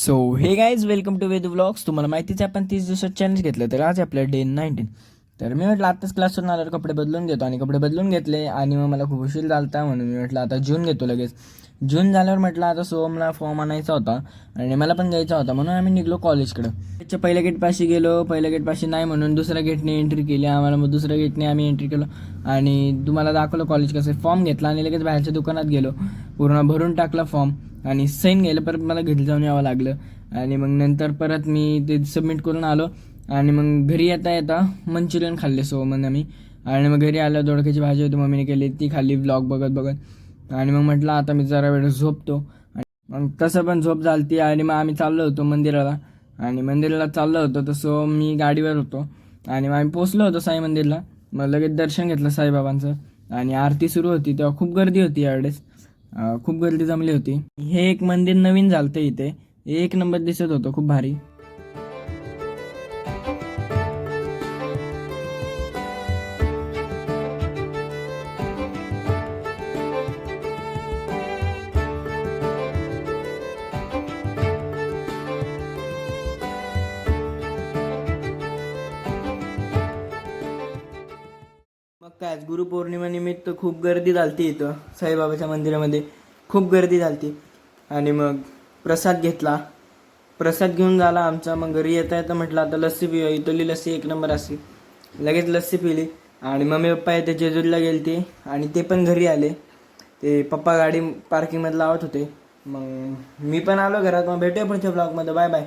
So hey guys welcome to Ved vlogs. तुम्हाला माहितीच आहे आपण 30 दिवसात चॅलेंज घेतलं, तर आज आपलं डे 19. तर मी म्हटलं आत्ताच क्लासवरून आल्यावर कपडे बदलून घेतो आणि कपडे बदलून घेतले आणि मग मला खूप उशीर झालता म्हणून मी म्हटलं आता जून घेतो लगेच. जून झाल्यावर म्हटलं आता सोमला फॉर्म आणायचा होता आणि मला पण घ्यायचा होता म्हणून आम्ही निघलो कॉलेजकडं. त्याच्या पहिल्या गेटपाशी गेलो, पहिल्या गेटपाशी नाही म्हणून दुसऱ्या गेटने एंट्री केली आम्हाला, मग दुसऱ्या गेटने आम्ही एंट्री केलो आणि तुम्हाला दाखवलं कॉलेज कसं. फॉर्म घेतला आणि लगेच बाहेरच्या दुकानात गेलो, पूर्ण भरून टाकला फॉर्म आणि साईन घ्यायला परत मला घरी जाऊन यावं लागलं. आणि मग नंतर परत मी ते सबमिट करून आलो आणि मग घरी येता येता मंचुरियन खाल्ले मग आम्ही. आणि मग घरी आलं, दोडक्याची भाजी होती मम्मीने केली, ती खाल्ली ब्लॉग बघत बघत. आणि मग म्हटलं आता मी जरा वेळ झोपतो. मग तसं पण झोप झालती आणि मग आम्ही चाललो होतो मंदिराला. आणि मंदिराला चाललो होतो तसं मी गाडीवर होतो आणि मग आम्ही पोचलो होतो साई मंदिरला. मग लगेच दर्शन घेतलं साईबाबांचं आणि आरती सुरू होती तेव्हा खूप गर्दी होती यावेळेस. खूप गर्दी जमली होती. हे एक मंदिर नवीन झालतं इथे, एक नंबर दिसत होतं, खूप भारी. मग काय गुरुपौर्णिमेनिमित्त खूप गर्दी झालती इथं साईबाबाच्या मंदिरामध्ये, खूप गर्दी झालती. आणि मग प्रसाद घेतला, प्रसाद घेऊन झाला आमचा. मग घरी येता येतं म्हटलं आता लस्सी पिऊया, इथली लस्सी एक नंबर असते. लगेच लस्सी पिली आणि मम्मी पप्पा इथे जेजूरला गेलते आणि ते पण घरी आले. ते पप्पा गाडी पार्किंगमध्ये लावत होते. मग मी पण आलो घरात. मग भेटूया पुढच्या ब्लॉगमध्ये. Bye bye.